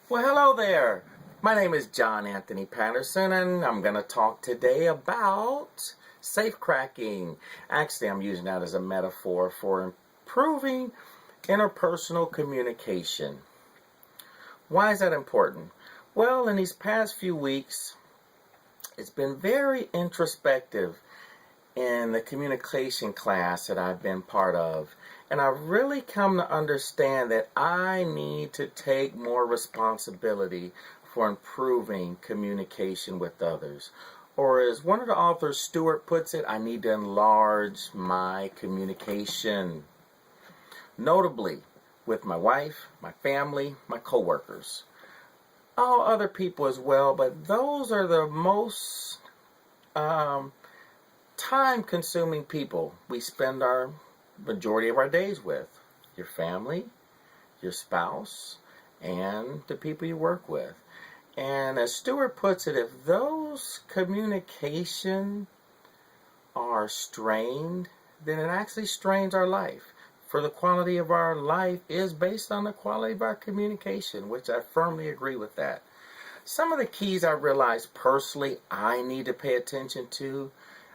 Well, hello there. My name is John Anthony Patterson, and I'm going to talk today about safecracking. Actually, I'm using that as a metaphor for improving interpersonal communication. Why is that important? Well, in these past few weeks, it's been very introspective in the communication class that I've been part of. And I've really come to understand that I need to take more responsibility for improving communication with others. Or as one of the authors, Stewart, puts it, I need to enlarge my communication. Notably, with my wife, my family, my coworkers. All other people as well, but those are the most time-consuming people we spend our majority of our days with. Your family, your spouse, and the people you work with. And as Stewart puts it, if those communication are strained, then it actually strains our life. For the quality of our life is based on the quality of our communication, which I firmly agree with that. Some of the keys I realize personally I need to pay attention to.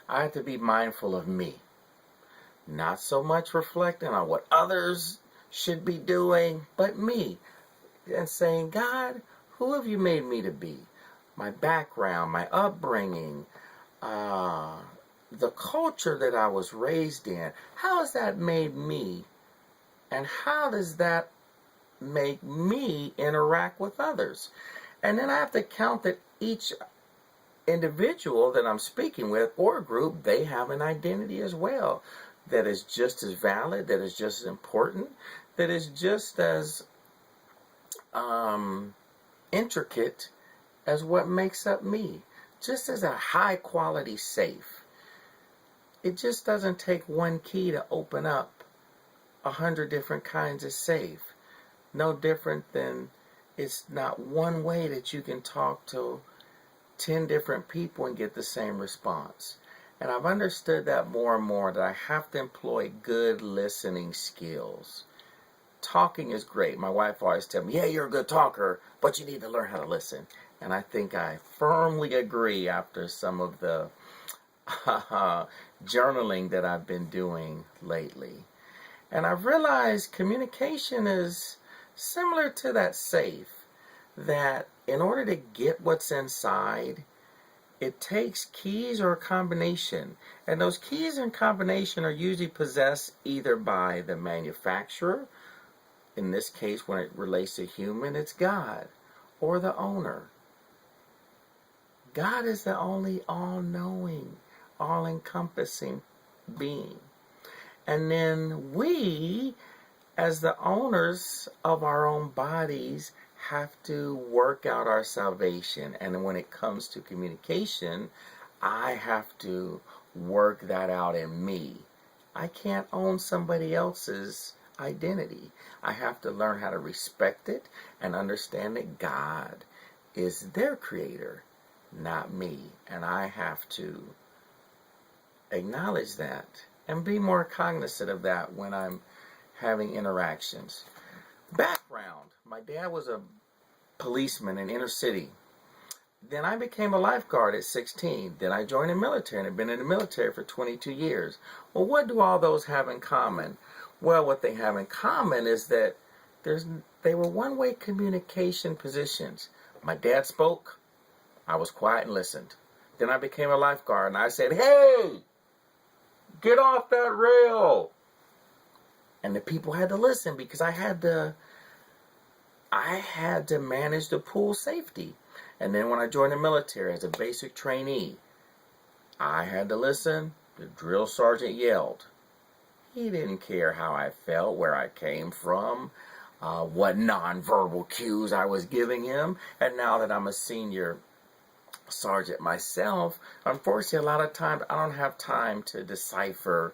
I have to be mindful of me. Not so much reflecting on what others should be doing, but me. And saying, God, who have you made me to be? My background, my upbringing, the culture that I was raised in. How has that made me? And how does that make me interact with others? And then I have to count that each individual that I'm speaking with or group, they have an identity as well that is just as valid, that is just as important, that is just as intricate as what makes up me. Just as a high quality safe. It just doesn't take one key to open up 100 different kinds of safe. No different than it's not one way that you can talk to 10 different people and get the same response. And I've understood that more and more, that I have to employ good listening skills. Talking is great. My wife always tells me, yeah, you're a good talker, but you need to learn how to listen. And I think I firmly agree after some of the journaling that I've been doing lately. And I've realized communication is similar to that safe, that in order to get what's inside, it takes keys or a combination. And those keys and combination are usually possessed either by the manufacturer, in this case when it relates to human, it's God, or the owner. God is the only all-knowing, all-encompassing being. And then we, as the owners of our own bodies, have to work out our salvation. And when it comes to communication, I have to work that out in me. I can't own somebody else's identity. I have to learn how to respect it and understand that God is their creator, not me. And I have to acknowledge that and be more cognizant of that when I'm having interactions. Background. My dad was a policeman in inner city. Then I became a lifeguard at 16. Then I joined the military and have been in the military for 22 years. Well, what do all those have in common? Well, what they have in common is that they were one-way communication positions. My dad spoke, I was quiet and listened. Then I became a lifeguard and I said, hey, get off that rail. And the people had to listen because I had to manage the pool safety. And then when I joined the military as a basic trainee, I had to listen. The drill sergeant yelled. He didn't care how I felt, where I came from, what nonverbal cues I was giving him. And now that I'm a senior sergeant myself, unfortunately, a lot of times I don't have time to decipher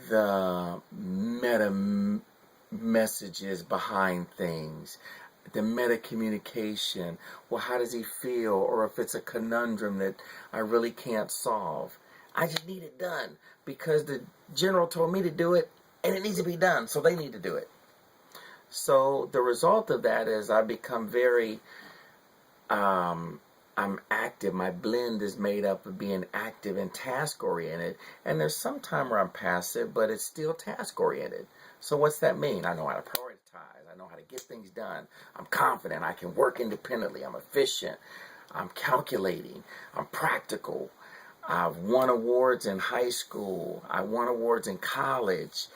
the meta messages behind things, the meta communication. Well, how does he feel? Or if it's a conundrum that I really can't solve, I just need it done because the general told me to do it and it needs to be done, so they need to do it. So the result of that is I become very, I'm active. My blend is made up of being active and task oriented. And there's some time where I'm passive, but it's still task oriented. So what's that mean? I know how to prioritize. I know how to get things done. I'm confident. I can work independently. I'm efficient. I'm calculating. I'm practical. I've won awards in high school. I won awards in college.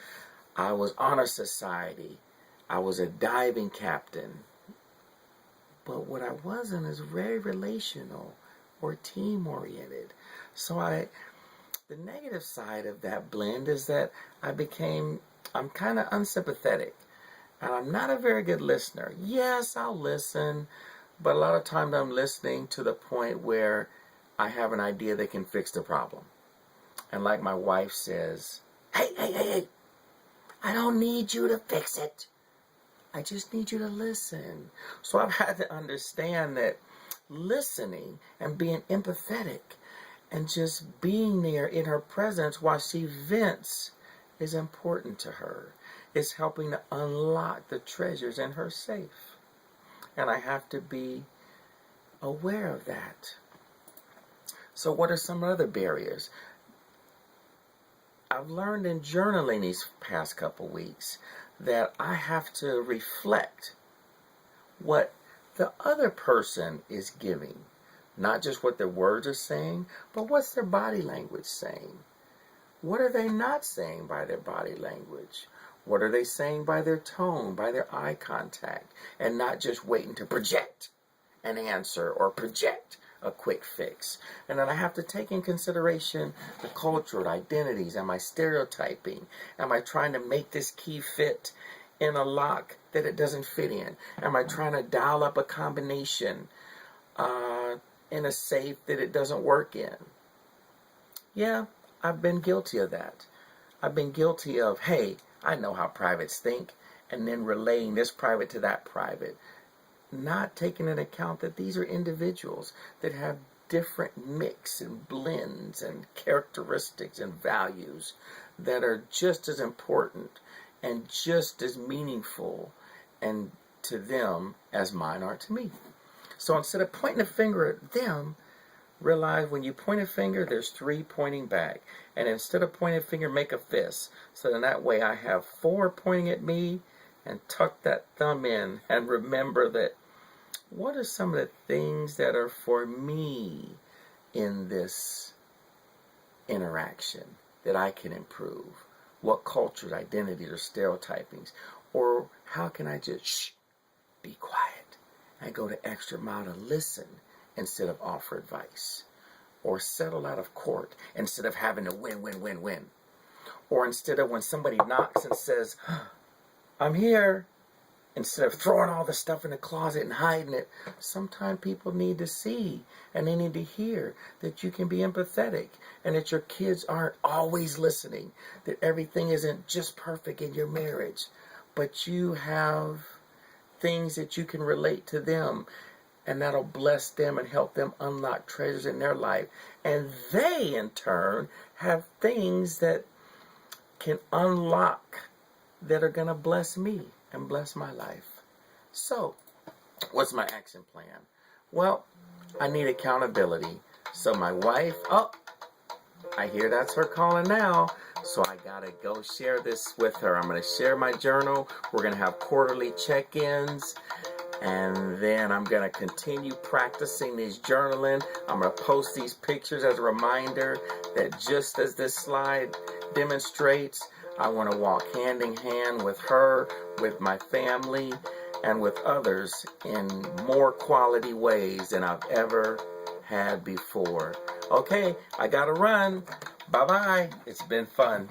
I was honor society. I was a diving captain. But what I wasn't is very relational or team oriented. So the negative side of that blend is that I'm kind of unsympathetic. And I'm not a very good listener. Yes, I'll listen, but a lot of times I'm listening to the point where I have an idea that can fix the problem. And like my wife says, hey, I don't need you to fix it. I just need you to listen. So I've had to understand that listening and being empathetic and just being there in her presence while she vents is important to her. It's helping to unlock the treasures in her safe. And I have to be aware of that. So what are some other barriers? I've learned in journaling these past couple weeks that I have to reflect what the other person is giving. Not just what their words are saying, but what's their body language saying? What are they not saying by their body language? What are they saying by their tone, by their eye contact, and not just waiting to project an answer or project a quick fix? And then I have to take in consideration the cultural identities. Am I stereotyping? Am I trying to make this key fit in a lock that it doesn't fit in? Am I trying to dial up a combination in a safe that it doesn't work in? Yeah, I've been guilty of that. I've been guilty of, hey, I know how privates think, and then relaying this private to that private, not taking into account that these are individuals that have different mix and blends and characteristics and values that are just as important and just as meaningful and to them as mine are to me. So instead of pointing a finger at them, realize when you point a finger, there's three pointing back. And instead of pointing a finger, make a fist. So then that way I have four pointing at me, and tuck that thumb in and remember that what are some of the things that are for me in this interaction that I can improve? What cultures, identities, or stereotypings? Or how can I just be quiet and go the extra mile to listen instead of offer advice? Or settle out of court instead of having to win. Or instead of when somebody knocks and says, I'm here, instead of throwing all the stuff in the closet and hiding it, sometimes people need to see and they need to hear that you can be empathetic and that your kids aren't always listening, that everything isn't just perfect in your marriage, but you have things that you can relate to them, and that'll bless them and help them unlock treasures in their life. And they, in turn, have things that can unlock that are going to bless me and bless my life. So, what's my action plan? Well, I need accountability. So my wife, I hear that's her calling now. So I gotta go share this with her. I'm gonna share my journal. We're gonna have quarterly check-ins. And then I'm gonna continue practicing these journaling. I'm gonna post these pictures as a reminder that just as this slide demonstrates, I want to walk hand in hand with her, with my family, and with others in more quality ways than I've ever had before. Okay, I gotta run. Bye-bye. It's been fun.